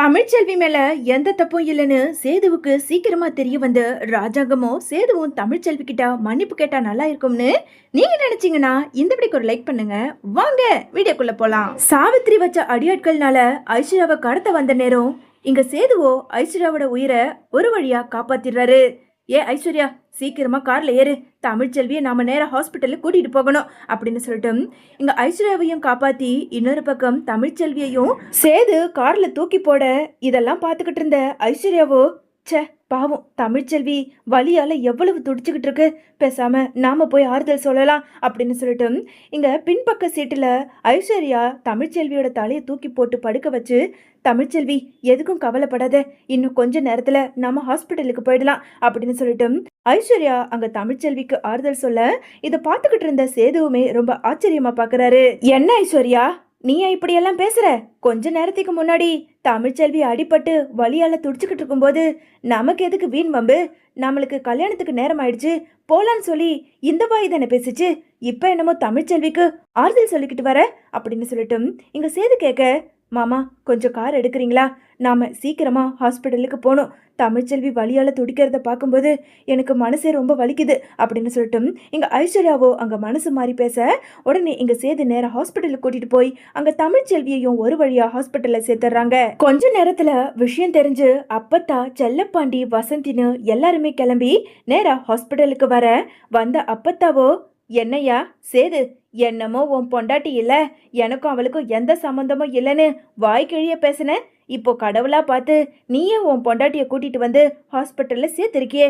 தமிழ்ச்செல்வி மேல எந்த தப்பும் இல்லைன்னு சேதுவுக்கு சீக்கிரமா தெரிய வந்து ராஜாங்கமோ சேதுவும் தமிழ்ச்செல்வி கிட்ட மன்னிப்பு கேட்டா நல்லா இருக்கும்னு நீங்க நினைச்சீங்கன்னா இந்த வீடியோக்கு ஒரு லைக் பண்ணுங்க. வாங்க வீடியோக்குள்ள போலாம். சாவித்திரி வச்ச அடியாட்கள்னால ஐஸ்வர்யாவை கடத்த வந்த நேரம் இங்க சேதுவோ ஐஸ்வர்யாவோட உயிரை ஒரு வழியா காப்பாத்திடுறாரு. ஏ ஐஸ்வர்யா, சீக்கிரமா கார்ல ஏறு, தமிழ்ச்செல்வியை நாம நேரம் ஹாஸ்பிட்டலுக்கு கூட்டிட்டு போகணும் அப்படின்னு சொல்லிட்டு இங்க ஐஸ்வர்யாவையும் காப்பாத்தி இன்னொரு பக்கம் தமிழ்ச்செல்வியையும் சேது கார்ல தூக்கி போட இதெல்லாம் பாத்துக்கிட்டு இருந்த ஐஸ்வர்யாவோ ச்சே பாவம் தமிழ்ச்செல்வி வலியால எவ்வளவு துடிச்சுக்கிட்டு இருக்கு, பேசாம நாம போய் ஆறுதல் சொல்லலாம் அப்படின்னு சொல்லிட்டு இங்க பின்பக்க சீட்டுல ஐஸ்வர்யா தமிழ்ச்செல்வியோட தலையை தூக்கி போட்டு படுக்க வச்சு, தமிழ்ச்செல்வி எதுக்கும் கவலைப்படாத, இன்னும் கொஞ்ச நேரத்துல நம்ம ஹாஸ்பிட்டலுக்கு போயிடலாம் அப்படின்னு சொல்லிட்டு ஐஸ்வர்யா அங்க தமிழ்ச்செல்விக்கு ஆறுதல் சொல்ல இதை பார்த்துக்கிட்டு இருந்த சேதுவுமே ரொம்ப ஆச்சரியமா பாக்குறாரு. என்ன ஐஸ்வர்யா, நீ இப்படியெல்லாம் பேசுற? கொஞ்ச நேரத்துக்கு முன்னாடி தமிழ்ச்செல்வி அடிபட்டு வலியால துடிச்சுக்கிட்டு இருக்கும்போது நமக்கு எதுக்கு வீண் வம்பு, நம்மளுக்கு கல்யாணத்துக்கு நேரம் ஆயிடுச்சு போலான்னு சொல்லி இந்த வாய் தானே பேசிச்சு, இப்ப என்னமோ தமிழ்ச்செல்விக்கு ஆறுதல் சொல்லிக்கிட்டு வர அப்படின்னு சொல்லிட்டு இங்க சேது கேட்க, மாமா கொஞ்சம் கார் எடுக்கிறீங்களா, நாம சீக்கிரமா ஹாஸ்பிட்டலுக்கு போகணும், தமிழ்ச்செல்வி வலியால துடிக்கிறத பார்க்கும்போது எனக்கு மனசே ரொம்ப வலிக்குது அப்படின்னு சொல்லிட்டு இங்க ஐஸ்வர்யாவோ அங்க மனசு மாறி பேச உடனே இங்க சேது நேரம் ஹாஸ்பிட்டலுக்கு கூட்டிட்டு போய் அங்க தமிழ்ச்செல்வியையும் ஒரு வழியா ஹாஸ்பிட்டல்ல சேர்த்துறாங்க. கொஞ்ச நேரத்துல விஷயம் தெரிஞ்சு அப்பத்தா செல்லப்பாண்டி வசந்தின்னு எல்லாருமே கிளம்பி நேரா ஹாஸ்பிட்டலுக்கு வந்த அப்பத்தாவோ, என்னையா சேது, என்னமோ உன் பொண்டாட்டி இல்ல, எனக்கும் அவளுக்கும் எந்த சம்பந்தமும் இல்லைன்னு வாய்க்கிழிய பேசின, இப்போ கடவுளா பார்த்து நீயே உன் பொண்டாட்டிய கூட்டிட்டு வந்து ஹாஸ்பிட்டல்ல சேர்த்திருக்கியே,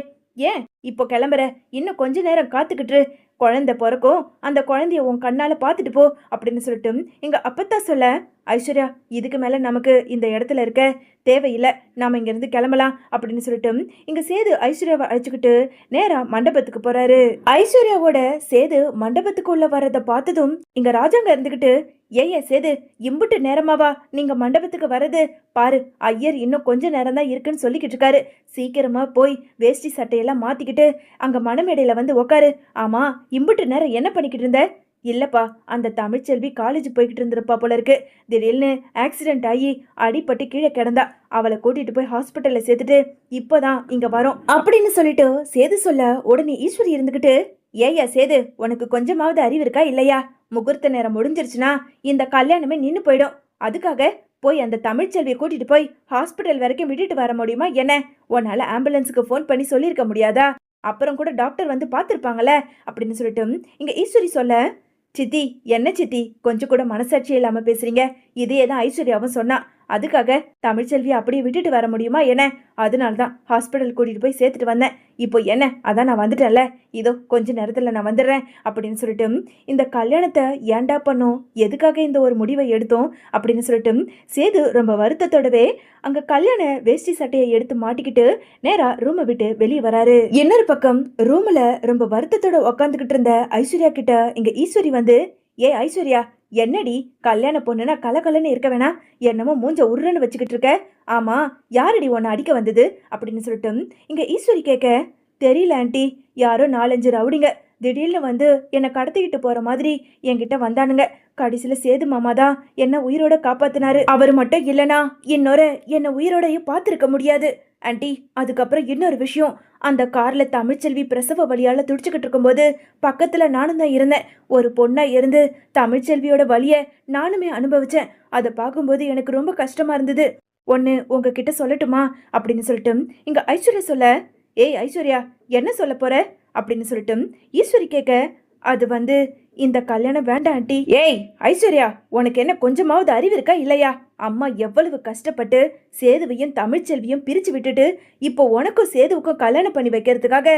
ஏன் இப்போ கிளம்புற, இன்னும் கொஞ்ச நேரம் காத்துக்கிட்டு குழந்தை பிறக்கும், அந்த குழந்தைய உன் கண்ணால பார்த்துட்டு போ அப்படின்னு சொல்லிட்டு இங்க அப்பத்தா சொல்ல, ஐஸ்வர்யா இதுக்கு மேல நமக்கு இந்த இடத்துல இருக்க தேவையில்லை, நாம இங்க இருந்து கிளம்பலாம் அப்படின்னு சொல்லிட்டு இங்க சேது ஐஸ்வர்யாவை அழைச்சுக்கிட்டு நேரா மண்டபத்துக்கு போறாரு. ஐஸ்வர்யாவோட சேது மண்டபத்துக்கு உள்ள வர்றதை பார்த்ததும் இங்க ராஜாங்க இருந்துகிட்டு, ஏன் சேது இம்புட்டு நேரமாவா நீங்க மண்டபத்துக்கு வர்றது, பாரு ஐயர் இன்னும் கொஞ்ச நேரம் தான் இருக்குன்னு சொல்லிக்கிட்டு இருக்காரு, சீக்கிரமா போய் வேஷ்டி சட்டையெல்லாம் மாத்திக்கிட்டு அங்க மணமேடையில வந்து உக்காரு. ஆமா இம்புட்டு நேரம் என்ன பண்ணிக்கிட்டு இருந்த? இல்லப்பா, அந்த தமிழ்ச்செல்வி காலேஜ் போய்கிட்டு இருந்திருப்பா போல இருக்கு, திடீர்னு ஆக்சிடென்ட் ஆகி அடிப்பட்டு கீழே கிடந்தா, அவளை கூட்டிட்டு போய் ஹாஸ்பிட்டல்ல சேர்த்துட்டு இப்போதான் இங்க வரோம் அப்படின்னு சொல்லிட்டு சேது சொல்ல உடனே ஈஸ்வரி இருந்துகிட்டு, ஏயா சேது உனக்கு கொஞ்சமாவது அறிவு இருக்கா இல்லையா, முகூர்த்த நேரம் முடிஞ்சிருச்சுன்னா இந்த கல்யாணமே நின்று போயிடும், அதுக்காக போய் அந்த தமிழ்ச்செல்வியை கூட்டிட்டு போய் ஹாஸ்பிட்டல் வரைக்கும் விட்டுட்டு வர முடியுமா என்ன, உன்னால ஆம்புலன்ஸுக்கு ஃபோன் பண்ணி சொல்லியிருக்க முடியாதா, அப்புறம் கூட டாக்டர் வந்து பார்த்துருப்பாங்களே அப்படின்னு சொல்லிட்டு இங்க ஈஸ்வரி சொல்ல, சித்தி என்ன சித்தி கொஞ்சம் கூட மனசாட்சி இல்லாம பேசுறீங்க, இதே தான் ஐஸ்வர்யாவும் சொன்னா, அதுக்காக தமிழ்ச்செல்வியை அப்படியே விட்டுட்டு வர முடியுமா என்ன, அதனால்தான் ஹாஸ்பிட்டல் கூட்டிட்டு போய் சேர்த்துட்டு வந்தேன், இப்போ என்ன அதான் நான் வந்துட்டேன்ல, இதோ கொஞ்ச நேரத்துல நான் வந்துடுறேன் அப்படின்னு சொல்லிட்டு இந்த கல்யாணத்தை ஏண்டா பண்ணோம், எதுக்காக இந்த ஒரு முடிவை எடுத்தோம் அப்படின்னு சொல்லிட்டு சேது ரொம்ப வருத்தத்தோடவே அங்க கல்யாண வேஷ்டி சட்டையை எடுத்து மாட்டிக்கிட்டு நேரா ரூமை விட்டு வெளியே வராரு. இன்னொரு பக்கம் ரூம்ல ரொம்ப வருத்தத்தோட உக்காந்துக்கிட்டு இருந்த ஐஸ்வர்யா கிட்ட இங்க ஈஸ்வரி வந்து, ஏ ஐஸ்வர்யா என்னடி கல்யாண பொண்ணுனா கலகலன்னு இருக்க வேணா, என்னமோ மூஞ்ச உருன்னு வச்சுக்கிட்டு இருக்க, ஆமா யாரடி உன்னை அடிக்க வந்தது அப்படின்னு சொல்லிட்டு இங்க ஈஸ்வரி கேட்க, தெரியல ஆண்டி, யாரோ 4-5 ரவுடிங்க திடீர்னு வந்து என்னை கடத்திக்கிட்டு போற மாதிரி என்கிட்ட வந்தானுங்க, கடைசியில சேது மாமா தான் என்ன உயிரோட காப்பாத்தினாரு, அவர் மட்டும் இல்லனா இன்னொரு என்ன உயிரோடையும் பார்த்துருக்க முடியாது ஆண்டி. அதுக்கப்புறம் இன்னொரு விஷயம், அந்த கார்ல தமிழ்ச்செல்வி பிரசவ வலியால துடிச்சுக்கிட்டு இருக்கும்போது பக்கத்துல நானும் தான் இருந்தேன், ஒரு பொண்ணா இருந்து தமிழ்ச்செல்வியோட வலிய நானுமே அனுபவிச்சேன், அதை பார்க்கும்போது எனக்கு ரொம்ப கஷ்டமா இருந்தது, ஒன்னு உங்ககிட்ட சொல்லட்டுமா அப்படின்னு சொல்லிட்டு இங்க ஐஸ்வர்யா சொல்ல, ஏய் ஐஸ்வர்யா என்ன சொல்ல போற அப்படின்னு சொல்லிட்டு ஈஸ்வரி கேட்க, அது வந்து இந்த கல்யாணம் வேண்டாம் ஆண்டி. ஏய் ஐஸ்வர்யா உனக்கு என்ன கொஞ்சமாவது அறிவு இருக்கா இல்லையா, அம்மா எவ்வளவு கஷ்டப்பட்டு சேதுவையும் தமிழ்ச்செல்வியும் பிரிச்சு விட்டுட்டு இப்போ உனக்கும் சேதுவுக்கும் கல்யாணம் பண்ணி வைக்கிறதுக்காக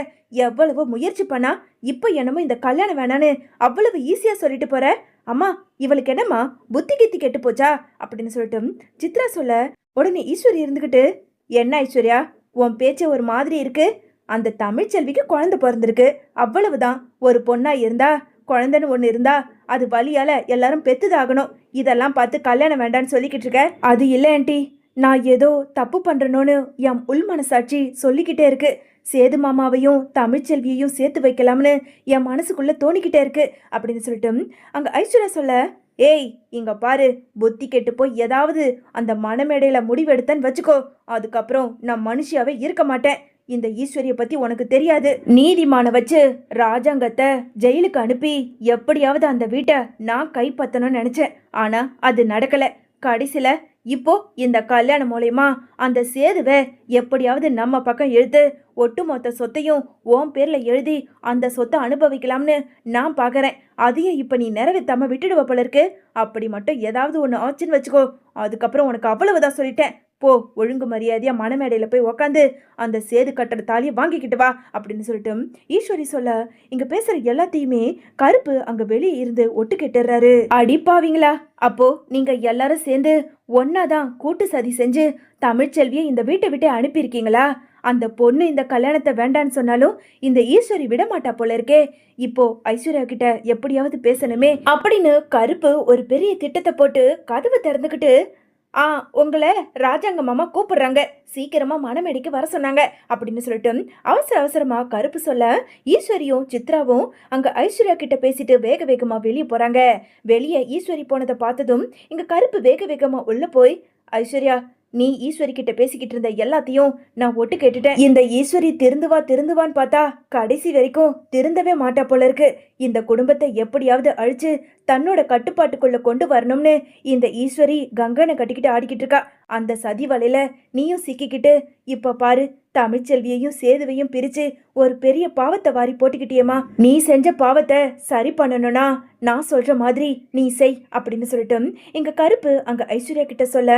எவ்வளவோ முயற்சி பண்ணா, இப்போ என்னமோ இந்த கல்யாணம் வேணான்னு அவ்வளவு ஈஸியா சொல்லிட்டு போற, அம்மா இவளுக்கு என்னம்மா புத்தி கித்தி கெட்டு போச்சா அப்படின்னு சொல்லிட்டு சித்ரா சொல்ல உடனே ஈஸ்வரி இருந்துகிட்டு, என்ன ஐஸ்வர்யா உன் பேச்ச ஒரு மாதிரி இருக்கு, அந்த தமிழ்ச்செல்விக்கு குழந்தை பிறந்திருக்கு அவ்வளவுதான், ஒரு பொண்ணா இருந்தா குழந்தைன்னு ஒண்ணு இருந்தா அது வலியால எல்லாரும் பெத்துதாகணும், இதெல்லாம் பார்த்து கல்யாணம் வேண்டான்னு சொல்லிக்கிட்டு இருக்க, அது இல்லை ஆண்டி, நான் ஏதோ தப்பு பண்றேனோன்னு என் உள் மனசாட்சி சொல்லிக்கிட்டே இருக்கு, சேது மாமாவையும் தமிழ்ச்செல்வியையும் சேர்த்து வைக்கலாம்னு என் மனசுக்குள்ள தோணிக்கிட்டே இருக்கு அப்படின்னு சொல்லிட்டு அங்க ஐஸ்வர்யா சொல்ல, ஏய் இங்க பாரு, புத்தி கெட்டு போய் ஏதாவது அந்த மணமேடையில முடிவெடுத்தன்னு வச்சுக்கோ, அதுக்கப்புறம் நான் மனுஷியாவே இருக்க மாட்டேன். இந்த ஈஸ்வரிய பத்தி உனக்கு தெரியாது. நீதிமான வச்சு ராஜாங்கத்தை ஜெயிலுக்கு அனுப்பி எப்படியாவது அந்த வீட்டை நான் கைப்பற்றணும்னு நினைச்சேன். ஆனா அது நடக்கல. கடைசியில இப்போ இந்த கல்யாணம் மூலயமா அந்த சேதுவை எப்படியாவது நம்ம பக்கம் இழுத்து ஒட்டுமொத்த சொத்தையும் உன் பேர்ல எழுதி அந்த சொத்தை அனுபவிக்கலாம்னு நான் பாக்குறேன். அதையும் இப்ப நீ நிறைவேத்தாம விட்டுடுவ போல இருக்கு. அப்படி மட்டும் ஏதாவது ஒன்று ஆச்சுன்னு வச்சுக்கோ, அதுக்கப்புறம் உனக்கு அவ்வளவுதான் சொல்லிட்டேன். போ, ஒழுங்கு மரியாதையா மணமேடையில போய் உக்காந்து அந்த சேது கட்டுற தாலியை வாங்கிக்கிட்டு வா அப்படின்னு சொல்லிட்டு ஈஸ்வரி சொல்ல, இங்க பேசுற எல்லாத்தையுமே கருப்பு அங்க வெளியே இருந்து ஒட்டு கேட்டுறாரு. அடிப்பாவீங்களா, அப்போ நீங்க எல்லாரும் சேர்ந்து ஒன்னாதான் கூட்டு சதி செஞ்சு தமிழ்ச்செல்வியை இந்த வீட்டை விட்டு அனுப்பியிருக்கீங்களா? அந்த பொண்ணு இந்த கல்யாணத்தை வேண்டான்னு சொன்னாலும் இந்த ஈஸ்வரி விட மாட்டா போல இருக்கே. இப்போ ஐஸ்வர்யா கிட்ட எப்படியாவது பேசணுமே அப்படின்னு கருப்பு ஒரு பெரிய திட்டத்தை போட்டு கதவை திறந்துக்கிட்டு, உங்களை ராஜாங்க மாமா கூப்பிடுறாங்க, சீக்கிரமா மணமேடைக்கு வர சொன்னாங்க அப்படின்னு சொல்லிட்டு அவசர அவசரமா கருப்பு சொல்ல, ஈஸ்வரியும் சித்ராவும் அங்க ஐஸ்வர்யா கிட்ட பேசிட்டு வேக வேகமா வெளியே போறாங்க. வெளியே ஈஸ்வரி போனதை பார்த்ததும் இங்க கருப்பு வேக வேகமா உள்ள போய், ஐஸ்வர்யா, நீ ஈஸ்வரி கிட்ட பேசிக்கிட்டு இருந்த எல்லாத்தையும் நான் ஒட்டு கேட்டுட்டேன். இந்த ஈஸ்வரி திருந்துவான்னு பார்த்தா கடைசி வரைக்கும் திருந்தவே மாட்டா போல இருக்கு. இந்த குடும்பத்தை எப்படியாவது அழிச்சு தன்னோட கட்டுப்பாட்டுக்குள்ள கொண்டு வரணும்னு இந்த ஈஸ்வரி கங்கனை கட்டிக்கிட்டு ஆடிக்கிட்டு இருக்கா. அந்த சதி வலையில நீயும் சிக்கிக்கிட்டு இப்ப பாரு, தமிழ்ச்செல்வியையும் சேதுவையும் பிரிச்சு ஒரு பெரிய பாவத்தை வாரி போட்டுக்கிட்டியம்மா. நீ செஞ்ச பாவத்தை சரி பண்ணணும்னா நான் சொல்ற மாதிரி நீ செய் அப்படின்னு சொல்லிட்டு இங்க கருப்பு அங்க ஐஸ்வர்யா கிட்ட சொல்ல,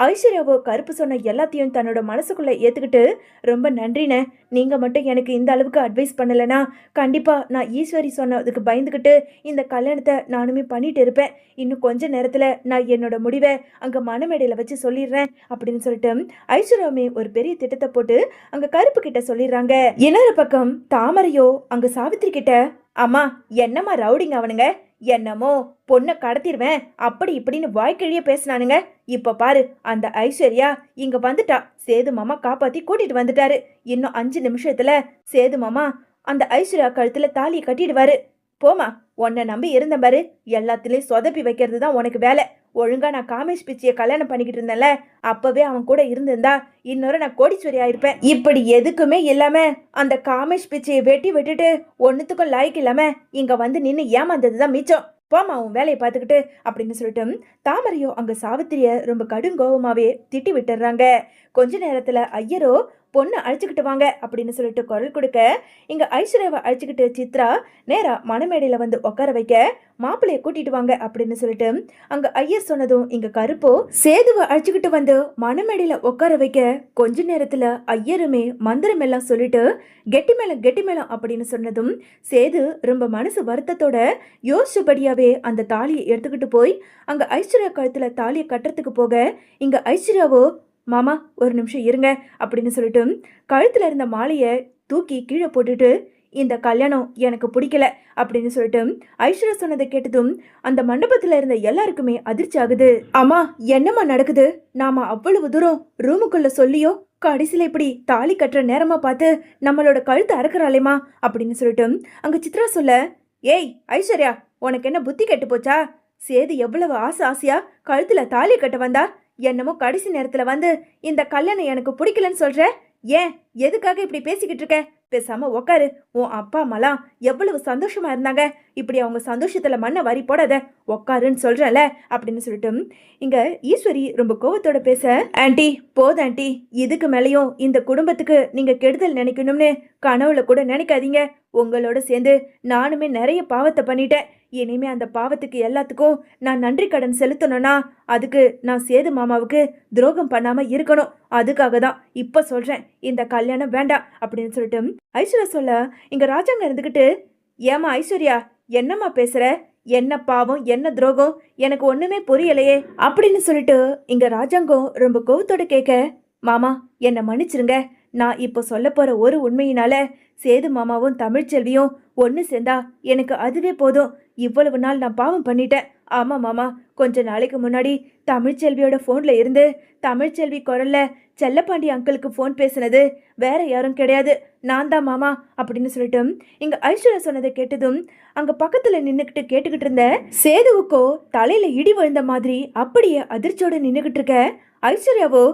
ஐஸ்வர்யாவோ கருப்பு சொன்ன எல்லாத்தையும் தன்னோட மனசுக்குள்ள ஏத்துக்கிட்டு, ரொம்ப நன்றிண்ணே, நீங்க மட்டும் எனக்கு இந்த அளவுக்கு அட்வைஸ் பண்ணலனா கண்டிப்பா நான் ஈஸ்வரி சொன்னதுக்கு பயந்துக்கிட்டு இந்த கல்யாணத்தை நானுமே பண்ணிட்டு இருப்பேன். இன்னும் கொஞ்ச நேரத்துல நான் என்னோட முடிவை அங்க மணமேடையில வச்சு சொல்லிடுறேன் அப்படின்னு சொல்லிட்டு ஐஸ்வர்யாவுமே ஒரு பெரிய திட்டத்தை போட்டு அங்க கருப்பு கிட்ட சொல்லிடுறாங்க. இன்னொரு பக்கம் தாமரையோ அங்க சாவித்திரி கிட்ட, அம்மா என்னம்மா ரவுடிங்க அவனுங்க, என்னமோ பொண்ணை கடத்திடுவேன் அப்படி இப்படின்னு வாய்க்கிழிய பேசினானுங்க. இப்ப பாரு, அந்த ஐஸ்வர்யா இங்க வந்துட்டா, சேது மாமா காப்பாத்தி கூட்டிட்டு வந்துட்டாரு. இன்னும் 5 நிமிஷத்துல சேது மாமா அந்த ஐஸ்வர்யா கழுத்துல தாலியை கட்டிடுவாரு. போமா, உன்னை நம்பி இருந்த பாரு, எல்லாத்துலயும் சொதப்பி வைக்கிறது தான் உனக்கு வேலை. ஒழுங்கா நான் காமேஷ் பிச்சையை கல்யாணம் பண்ணிக்கிட்டு இருந்தேன்ல, அப்பவே அவன் கூட இருந்திருந்தா இன்னொரு நான் கோடீஸ்வரி ஆயிருப்பேன். இப்படி எதுக்குமே இல்லாம அந்த காமேஷ் பிச்சையை வெட்டி விட்டுட்டு ஒன்னுத்துக்கும் லாய்க்கு இல்லாம இங்க வந்து நின்று ஏமாந்ததுதான் மிச்சம். போமா உன் வேலையை பார்த்துக்கிட்டு அப்படின்னு சொல்லிட்டு தாமரையோ அங்க சாவித்திரிய ரொம்ப கடுங்கோபமாவே திட்டி விட்டுறாங்க. கொஞ்ச நேரத்துல ஐயரோ பொண்ணு அழைச்சிக்கிட்டு வாங்க அப்படின்னு சொல்லிட்டு குரல் கொடுக்க, இங்க ஐஸ்வர்யாவை அழைச்சிக்கிட்டு சித்ரா நேரா மணமேடையில வந்து உட்கார வைக்க, மாப்பிள்ளைய கூட்டிட்டு வாங்க அப்படின்னு சொல்லிட்டு அங்க ஐயர் சொன்னதும் இங்க கருப்போ சேதுவை அழைச்சிக்கிட்டு வந்து மணமேடையில உட்கார வைக்க, கொஞ்ச நேரத்துல ஐயருமே மந்திரம் எல்லாம் சொல்லிட்டு கெட்டி மேளம் அப்படின்னு சொன்னதும் சேது ரொம்ப மனசு வருத்தத்தோட யோசிச்சபடியாவே அந்த தாலியை எடுத்துக்கிட்டு போய் அங்க ஐஸ்வர்யா கழுத்துல தாலியை கட்டுறதுக்கு போக, இங்க ஐஸ்வர்யாவோ, மாமா ஒரு நிமிஷம் இருங்க அப்படின்னு சொல்லிட்டு கழுத்துல இருந்த மாலையை தூக்கி கீழே போட்டுட்டு, இந்த கல்யாணம் எனக்கு பிடிக்கல அப்படின்னு சொல்லிட்டு ஐஸ்வர்யா சொன்னதை கேட்டதும் அந்த மண்டபத்துல இருந்த எல்லாருக்குமே அதிர்ச்சி ஆகுது. ஆமா என்னம்மா நடக்குது, நாம அவ்வளவு தூரம் ரூமுக்குள்ள சொல்லியோ கடைசியில இப்படி தாலி கட்டுற நேரமா பார்த்து நம்மளோட கழுத்து அறக்குறாளேமா அப்படின்னு சொல்லிட்டு அங்க சித்ரா சொல்ல, ஏய் ஐஸ்வர்யா, உனக்கு என்ன புத்தி கெட்டு போச்சா? சேது எவ்வளவு ஆசையா கழுத்துல தாலி கட்ட வந்தா, என்னமோ கடைசி நேரத்துல வந்து இந்த கல்யாணம் எனக்கு பிடிக்கலன்னு சொல்ற. ஏன் எதுக்காக இப்படி பேசிக்கிட்டு இருக்க? பேசாம உக்காரு. உன் அப்பா அம்மாலாம் எவ்வளவு சந்தோஷமா இருந்தாங்க, இப்படி அவங்க சந்தோஷத்துல மண்ணை வாரி போடாத, உக்காருன்னு சொல்றல அப்படின்னு சொல்லிட்டு இங்க ஈஸ்வரி ரொம்ப கோவத்தோட பேச, ஆண்டி போது ஆண்டி, இதுக்கு மேலேயும் இந்த குடும்பத்துக்கு நீங்க கெடுதல் நினைக்கணும்னு கனவுல கூட நினைக்காதீங்க. உங்களோட சேர்ந்து நானுமே நிறைய பாவத்தை பண்ணிட்டேன். இனிமே அந்த பாவத்துக்கு எல்லாத்துக்கும் நான் நன்றி கடன் செலுத்தணும்னா அதுக்கு நான் சேது மாமாவுக்கு துரோகம் பண்ணாம இருக்கணும். அதுக்காக தான் இப்ப சொல்றேன், இந்த கல்யாணம் வேண்டாம் அப்படின்னு சொல்லிட்டு ஐஸ்வர்யா சொல்ல, இங்க ராஜாங்க இருந்துகிட்டு, ஏமா ஐஸ்வர்யா என்னம்மா பேசுற, என்ன பாவம் என்ன துரோகம், எனக்கு ஒண்ணுமே புரியலையே அப்படின்னு சொல்லிட்டு இங்க ராஜாங்கம் ரொம்ப கோவத்தோட கேட்க, மாமா என்னை மன்னிச்சிருங்க, நான் இப்போ சொல்ல போற ஒரு உண்மையினால சேது மாமாவும் தமிழ்ச்செல்வியும் ஒன்று சேர்ந்தா எனக்கு அதுவே போதும். இவ்வளவு நாள் நான் பாவம் பண்ணிட்டேன். ஆமா மாமா, கொஞ்ச நாளைக்கு முன்னாடி தமிழ்ச்செல்வியோட போன்ல இருந்து தமிழ்ச்செல்வி குரல்ல செல்லப்பாண்டி அங்கிளுக்கு போன் பேசுனது வேற யாரும் கிடையாது, நான் தான் மாமா அப்படின்னு சொல்லிட்டு இங்க ஐஸ்வர்யா சொன்னதை கேட்டதும் அங்க பக்கத்துல நின்னுக்கிட்டு கேட்டுக்கிட்டு இருந்த சேதுவுக்கோ தலையில இடி விழுந்த மாதிரி அப்படியே அதிர்ச்சியோட நின்னுக்கிட்டு இருக்க ஐஸ்வர்யாவோ,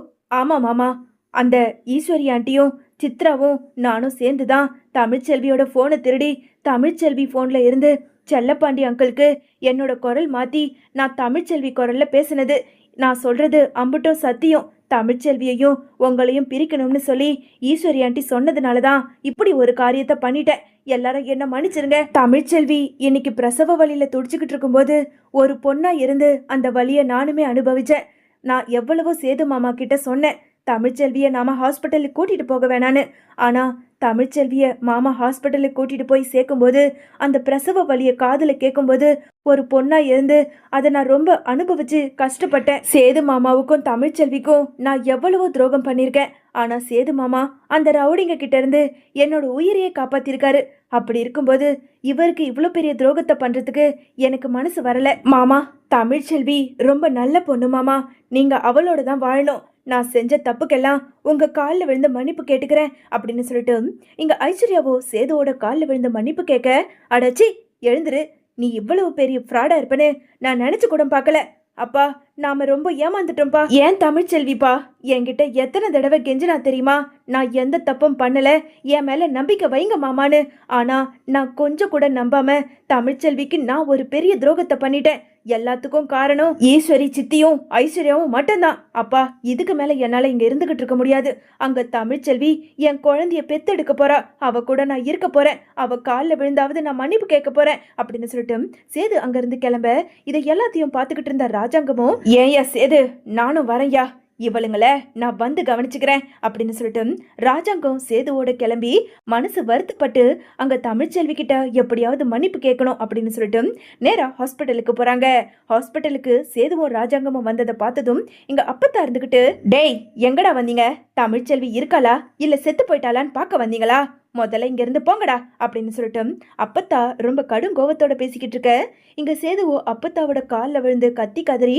ஆமா மாமா, அந்த ஈஸ்வரி ஆண்டியும் சித்ராவும் நானும் சேர்ந்துதான் தமிழ்ச்செல்வியோட போனை திருடி தமிழ்ச்செல்வி போன்ல இருந்து செல்லப்பாண்டி அங்கிளுக்கு என்னோட குரல் மாத்தி நான் தமிழ்ச்செல்வி குரல்ல பேசினது. நான் சொல்றது அம்புட்டும் சத்தியம். தமிழ்ச்செல்வியையும் உங்களையும் பிரிக்கணும்னு சொல்லி ஈஸ்வரி ஆண்டி சொன்னதுனாலதான் இப்படி ஒரு காரியத்தை பண்ணிட்டேன். எல்லாரும் என்ன மன்னிச்சிருங்க. தமிழ்ச்செல்வி இன்னைக்கு பிரசவ வலியில துடிச்சுக்கிட்டு இருக்கும்போது ஒரு பொண்ணா இருந்து அந்த வலியை நானுமே அனுபவிச்சேன். நான் எவ்வளவோ சேது மாமா கிட்ட சொன்னேன், தமிழ்ச்செல்வியை நாம ஹாஸ்பிட்டலுக்கு கூட்டிட்டு போக வேணான்னு. ஆனா தமிழ்ச்செல்விய மாமா ஹாஸ்பிட்டலுக்கு கூட்டிட்டு போய் சேர்க்கும்போது அந்த பிரசவ வலியை காதுல கேட்கும்போது ஒரு பொண்ணா இருந்து அதை நான் ரொம்ப அனுபவிச்சு கஷ்டப்பட்டேன். சேது மாமாவுக்கும் தமிழ்ச்செல்விக்கும் நான் எவ்வளவோ துரோகம் பண்ணியிருக்கேன். ஆனா சேது மாமா அந்த ரவுடிங்க கிட்ட இருந்து என்னோட உயிரையே காப்பாத்திருக்காரு. அப்படி இருக்கும்போது இவருக்கு இவ்வளோ பெரிய துரோகத்தை பண்றதுக்கு எனக்கு மனசு வரல. மாமா, தமிழ்ச்செல்வி ரொம்ப நல்ல பொண்ணு மாமா, நீங்க அவளோட தான் வாழணும். நான் செஞ்ச தப்புக்கெல்லாம் உங்க காலில் விழுந்து மன்னிப்பு கேட்டுக்கிறேன் அப்படின்னு சொல்லிட்டு இங்க ஐஸ்வர்யாவோ சேதுவோட காலில் விழுந்து மன்னிப்பு கேட்க, அடச்சி எழுந்துரு, நீ இவ்வளவு பெரிய ஃப்ராடா இருப்பேன்னு நான் நினைச்சு கூட பார்க்கல. அப்பா, நாம ரொம்ப ஏமாந்துட்டோம்ப்பா. ஏன் தமிழ்ச்செல்விப்பா என்கிட்ட எத்தனை தடவை கெஞ்சினா தெரியுமா, நான் எந்த தப்பும் பண்ணல, என் மேல நம்பிக்கை வைங்க மாமான்னு. ஆனா நான் கொஞ்சம் கூட நம்பாம தமிழ்ச்செல்விக்கு நான் ஒரு பெரிய துரோகத்தை பண்ணிட்டேன். எல்லாத்துக்கும் காரணம் ஈஸ்வரி சித்தியும் ஐஸ்வர்யாவும் மட்டும்தான். அப்பா, இதுக்கு மேல என்னால இங்க இருந்துகிட்டு இருக்க முடியாது. அங்க தமிழ்ச்செல்வி என் குழந்தைய பெத்தெடுக்க போறா, அவ கூட நான் இருக்க போறேன், அவ காலில் விழுந்தாவது நான் மன்னிப்பு கேட்க போறேன் அப்படின்னு சொல்லிட்டு சேது அங்க இருந்து கிளம்ப இதை எல்லாத்தையும் பார்த்துக்கிட்டு இருந்த ராஜாங்கமும், ஏயா சேது, நானும் வரேன்யா, இவளுங்கள நான் வந்து கவனிச்சுக்கிறேன் அப்படின்னு சொல்லிட்டு ராஜாங்கம் சேதுவோட கிளம்பி மனசு வருத்தப்பட்டு அங்க தமிழ்ச்செல்வி கிட்ட எப்படியாவது மன்னிப்பு கேட்கணும் அப்படின்னு சொல்லிட்டு நேரா ஹாஸ்பிட்டலுக்கு போறாங்க. ஹாஸ்பிட்டலுக்கு சேதுவும் ராஜாங்கமும் வந்ததை பார்த்ததும் இங்க அப்பத்தா இருந்துகிட்டு, டேய் எங்கடா வந்தீங்க, தமிழ்ச்செல்வி இருக்காளா இல்ல செத்து போயிட்டாளான்னு பார்க்க வந்தீங்களா, முதல்ல இங்க இருந்து போங்கடா அப்படின்னு சொல்லிட்டு அப்பத்தா ரொம்ப கடும் கோவத்தோட பேசிக்கிட்டு இருக்க இங்க சேதுவோ அப்பத்தாவோட காலில் விழுந்து கத்தி கதறி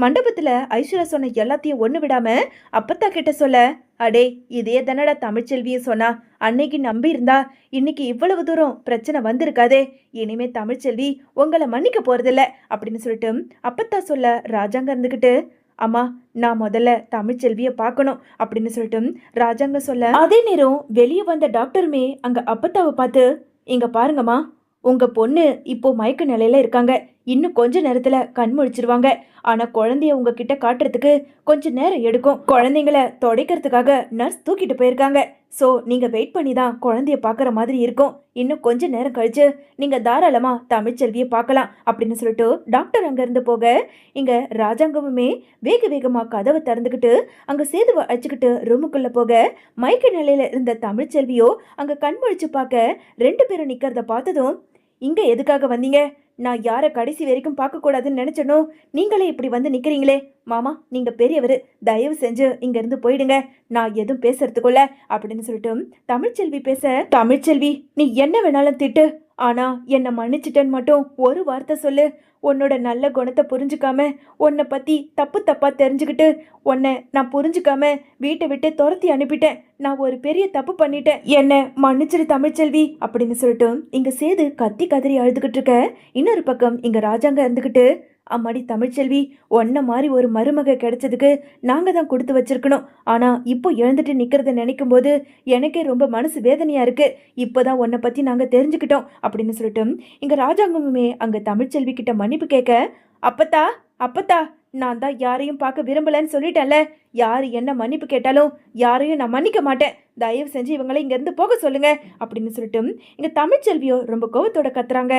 மண்டபத்துல ஐஸ்வர்யா சொன்ன எல்லாத்தையும் ஒண்ணு விடாம அப்பத்தா கிட்ட சொல்ல, அடே இதே தானடா தமிழ்ச்செல்வியும் சொன்னா, அன்னைக்கு நம்பி இருந்தா இன்னைக்கு இவ்வளவு தூரம் பிரச்சனை வந்திருக்காதே, இனிமே தமிழ்ச்செல்வி உங்களை மன்னிக்க போறதில்ல அப்படின்னு சொல்லிட்டு அப்பத்தா சொல்ல ராஜாங்க இருந்துகிட்டு, அம்மா நான் முதல்ல தமிழ்ச்செல்வியை பார்க்கணும் அப்படின்னு சொல்லிட்டு ராஜாங்க சொல்ல அதே நேரம் வெளியே வந்த டாக்டருமே அங்க அப்பத்தாவை பார்த்து, இங்க பாருங்கம்மா, உங்க பொண்ணு இப்போ மயக்க நிலையில இருக்காங்க, இன்னும் கொஞ்ச நேரத்துல கண் முழிச்சிருவாங்க. ஆனா குழந்தைய உங்ககிட்ட காட்டுறதுக்கு கொஞ்ச நேரம் எடுக்கும். குழந்தைங்களை துடைக்கிறதுக்காக நர்ஸ் தூக்கிட்டு போயிருக்காங்க. ஸோ நீங்க வெயிட் பண்ணி தான் குழந்தைய பார்க்குற மாதிரி இருக்கும். இன்னும் கொஞ்ச நேரம் கழிச்சு நீங்க தாராளமா தமிழ்ச்செல்வியை பார்க்கலாம் அப்படின்னு சொல்லிட்டு டாக்டர் அங்கிருந்து போக இங்க ராஜாங்கமுமே வேக வேகமா கதவை திறந்துக்கிட்டு அங்க சேதுவை அழைச்சிக்கிட்டு ரூமுக்குள்ள போக மயக்க நிலையில இருந்த தமிழ்ச்செல்வியோ அங்க கண் முழிச்சு பார்க்க 2 பேரும் நிக்கிறத பார்த்ததும், இங்க எதுக்காக வந்தீங்க, நான் யாரை கடைசி வரைக்கும் பார்க்கக்கூடாதுன்னு நினைச்சனோ நீங்களே இப்படி வந்து நிக்கிறீங்களே, மாமா நீங்க பெரியவர், தயவு செஞ்சு இங்க இருந்து போயிடுங்க, நான் எதுவும் பேசுறதுக்குள்ள அப்படின்னு சொல்லிட்டு தமிழ்ச்செல்வி பேச, தமிழ்ச்செல்வி நீ என்ன வேணாலும் திட்டு, ஆனா என்னை மன்னிச்சிட்டேன்னு மட்டும் ஒரு வார்த்தை சொல்லு. உன்னோட நல்ல குணத்தை புரிஞ்சுக்காம உன்னை பத்தி தப்பு தப்பா தெரிஞ்சுக்கிட்டு உன்னை நான் புரிஞ்சுக்காம வீட்டை விட்டு துரத்தி அனுப்பிட்டேன். நான் ஒரு பெரிய தப்பு பண்ணிட்டேன், என்ன மன்னிச்சிரு தமிழ்ச்செல்வி அப்படின்னு சொல்லிட்டு இங்க சேது கத்தி கதறி அழுதுகிட்டு இருக்க இன்னொரு பக்கம் இங்க ராஜாங்க இருந்துகிட்டு, அம்மாடி தமிழ்ச்செல்வி, ஒன்ன மாதிரி ஒரு மருமக கிடைச்சதுக்கு நாங்க தான் கொடுத்து வச்சிருக்கணும். ஆனா இப்போ எழுந்துட்டு நிக்கிறத நினைக்கும் போது எனக்கே ரொம்ப மனசு வேதனையா இருக்கு. இப்போதான் உன்னை பத்தி நாங்க தெரிஞ்சுக்கிட்டோம் அப்படின்னு சொல்லிட்டு இங்க ராஜாங்கமுமே அங்க தமிழ்ச்செல்வி கிட்ட மன்னிப்பு கேட்க, அப்பத்தா அப்பத்தா, நான் தான் யாரையும் பார்க்க விரும்பலன்னு சொல்லிட்டேன்ல, யாரு என்ன மன்னிப்பு கேட்டாலும் யாரையும் நான் மன்னிக்க மாட்டேன், தயவு செஞ்சு இவங்களை இங்க இருந்து போக சொல்லுங்க அப்படின்னு சொல்லிட்டு இங்க தமிழ்ச்செல்வியோ ரொம்ப கோவத்தோட கத்துறாங்க.